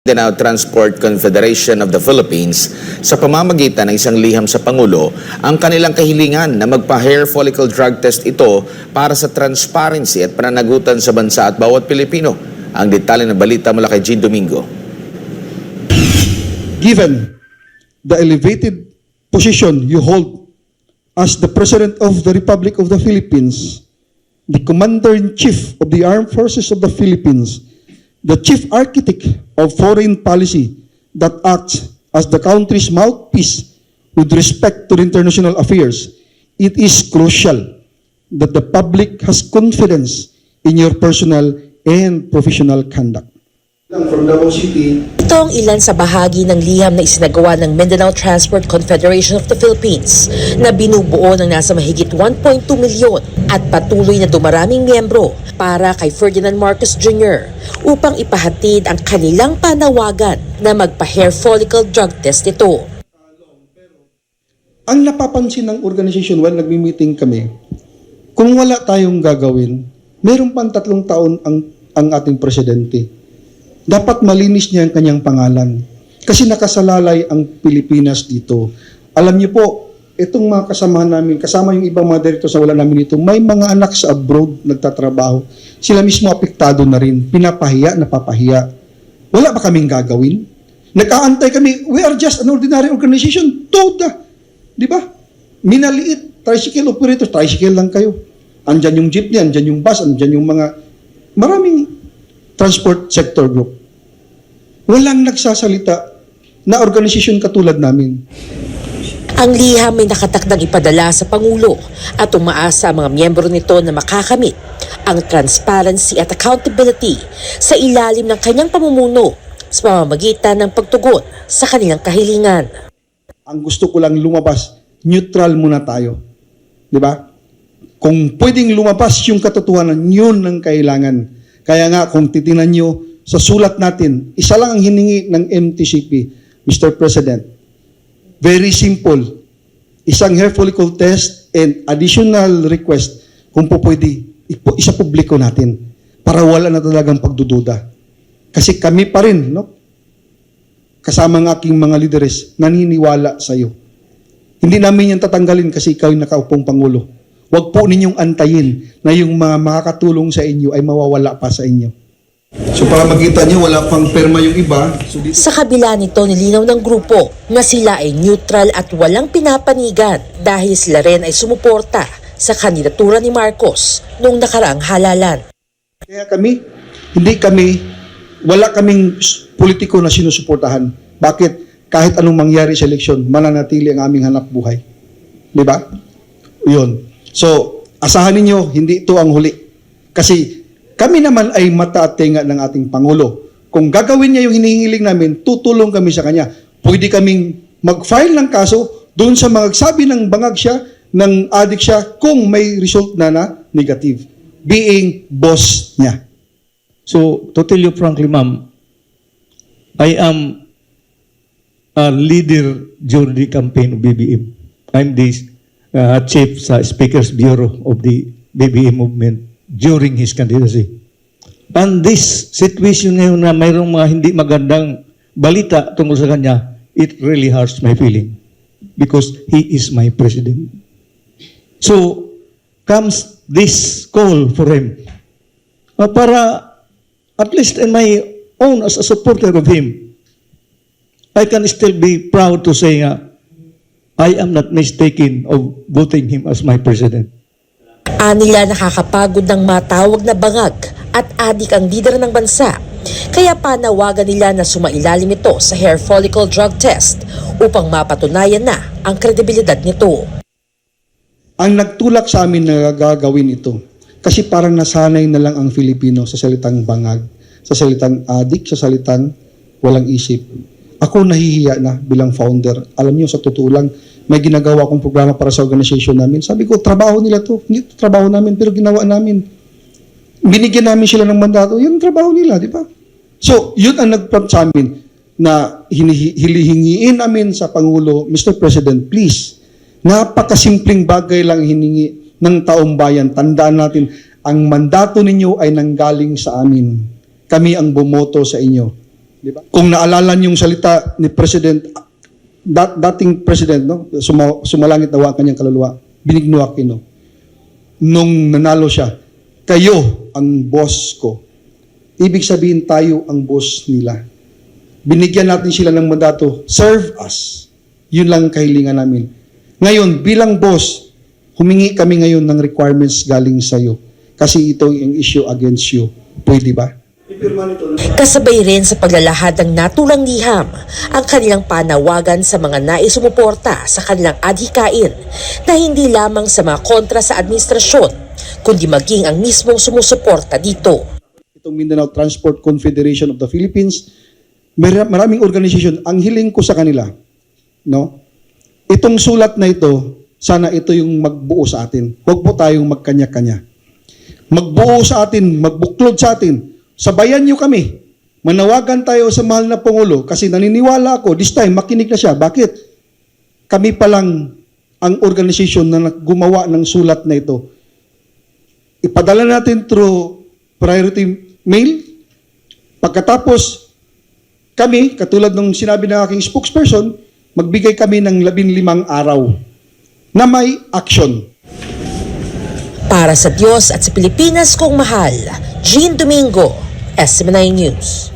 Mindanao Transport Confederation of the Philippines sa pamamagitan ng isang liham sa Pangulo ang kanilang kahilingan na magpa-hair follicle drug test ito para sa transparency at pananagutan sa bansa at bawat Pilipino. Ang detalye ng balita mula kay Jean Domingo. Given the elevated position you hold as the President of the Republic of the Philippines, the Commander-in-Chief of the Armed Forces of the Philippines, the chief architect of foreign policy that acts as the country's mouthpiece with respect to international affairs, it is crucial that the public has confidence in your personal and professional conduct. From Davao City, ito ang ilan sa bahagi ng liham na isinagawa ng Mindanao Transport Confederation of the Philippines na binubuo ng nasa mahigit 1.2 milyon at patuloy na dumaraming miyembro para kay Ferdinand Marcos Jr. upang ipahatid ang kanilang panawagan na magpa-hair follicle drug test ito. Ang napapansin ng organization while nagmi-meeting kami, kung wala tayong gagawin, meron pang 3 taon ang ating presidente. Dapat malinis niya ang kanyang pangalan. Kasi nakasalalay ang Pilipinas dito. Alam niyo po, itong mga kasamahan namin, kasama yung ibang mga directors na wala namin dito, may mga anak sa abroad nagtatrabaho. Sila mismo apektado na rin. Pinapahiya, napapahiya. Wala ba kaming gagawin? Nag-aantay kami, we are just an ordinary organization. Toda. Di ba? Minaliit. Tricycle operators, tricycle lang kayo. Andyan yung jeepney, andyan yung bus, andyan yung mga maraming transport sector group. Walang nagsasalita na organisasyon katulad namin. Ang liham ay nakatakdang ipadala sa Pangulo at umaasa ang mga miyembro nito na makakamit ang transparency at accountability sa ilalim ng kanyang pamumuno sa pamamagitan ng pagtugon sa kanilang kahilingan. Ang gusto ko lang lumabas, neutral muna tayo. Di ba? Kung pwedeng lumabas yung katotohanan, yun ang kailangan. Kaya nga, kung titingnan nyo sa sulat natin, isa lang ang hiningi ng MTCP, Mr. President. Very simple. Isang hair follicle test and additional request kung po pwede, isa publiko natin para wala na talagang pagdududa. Kasi kami pa rin, no? Kasama ng aking mga leaders, naniniwala sa iyo. Hindi namin yan tatanggalin kasi ikaw yung nakaupong Pangulo. Huwag po ninyong antayin na yung mga makakatulong sa inyo ay mawawala pa sa inyo. So para makita nyo, wala pang perma yung iba. So dito... Sa kabila nito, nilinaw ng grupo na sila ay neutral at walang pinapanigan dahil sila rin ay sumuporta sa kandidatura ni Marcos noong nakaraang halalan. Kaya wala kaming politiko na sinusuportahan. Bakit? Kahit anong mangyari sa eleksyon, mananatili ang aming hanap buhay. Di ba? Yun. So, asahan ninyo, hindi ito ang huli. Kasi kami naman ay mata at tenga ng ating Pangulo. Kung gagawin niya yung hinihingiling namin, tutulong kami sa kanya. Pwede kaming mag-file ng kaso doon sa mga sabi ng bangag siya, ng addict siya, kung may result na negative. Being boss niya. So, to tell you frankly, ma'am, I am a leader during the campaign of BBM. I'm the chief sa Speaker's Bureau of the BBM movement during his candidacy. And this situation ngayon na mayroong mga hindi magandang balita tungkol sa kanya, it really hurts my feeling because he is my president. So, comes this call for him para at least in my own as a supporter of him, I can still be proud to say I am not mistaken of voting him as my president. Anila nakakapagod ng matawag na bangag at adik ang lider ng bansa. Kaya panawagan nila na sumailalim ito sa hair follicle drug test upang mapatunayan na ang kredibilidad nito. Ang nagtulak sa amin na gagawin ito, kasi parang nasanay na lang ang Filipino sa salitang bangag, sa salitang adik, sa salitang walang isip. Ako nahihiya na bilang founder. Alam niyo, sa totoo lang, may ginagawa akong programa para sa organization namin. Sabi ko, trabaho nila to. Hindi trabaho namin, pero ginawa namin. Binigyan namin sila ng mandato. Yun ang trabaho nila, di ba? So, yun ang nag-prompt sa amin na hilihingiin namin sa Pangulo, Mr. President, please, napakasimpleng bagay lang hiningi ng taong bayan. Tandaan natin, ang mandato ninyo ay nanggaling sa amin. Kami ang bumoto sa inyo. Di ba? Kung naalala niyo yung salita ni President, dating President, no? Sumalangit na ang kanyang kaluluwa, Benigno Aquino, nung nanalo siya, kayo ang boss ko. Ibig sabihin tayo ang boss nila. Binigyan natin sila ng mandato, serve us. Yun lang ang kahilingan namin. Ngayon, bilang boss, humingi kami ngayon ng requirements galing sa'yo. Kasi ito yung issue against you. Pwede ba? Kasabay rin sa paglalahad ng natulang liham ang kanilang panawagan sa mga nais sumuporta sa kanilang adhikain na hindi lamang sa mga kontra sa administrasyon, kundi maging ang mismong sumusuporta dito. Itong Mindanao Transport Confederation of the Philippines, maraming organisasyon, ang hiling ko sa kanila, no? Itong sulat na ito, sana ito yung magbuo sa atin. Huwag po tayong magkanya-kanya. Magbuo sa atin, magbuklod sa atin. Sabayan niyo kami. Manawagan tayo sa mahal na Pangulo kasi naniniwala ako, this time makinig na siya. Bakit? Kami pa lang ang organisasyon na gumawa ng sulat na ito. Ipadala natin through priority mail. Pagkatapos, kami, katulad ng sinabi ng aking spokesperson, magbigay kami ng 15 araw na may action. Para sa Diyos at sa Pilipinas kong mahal, Jean Domingo, SMNI News.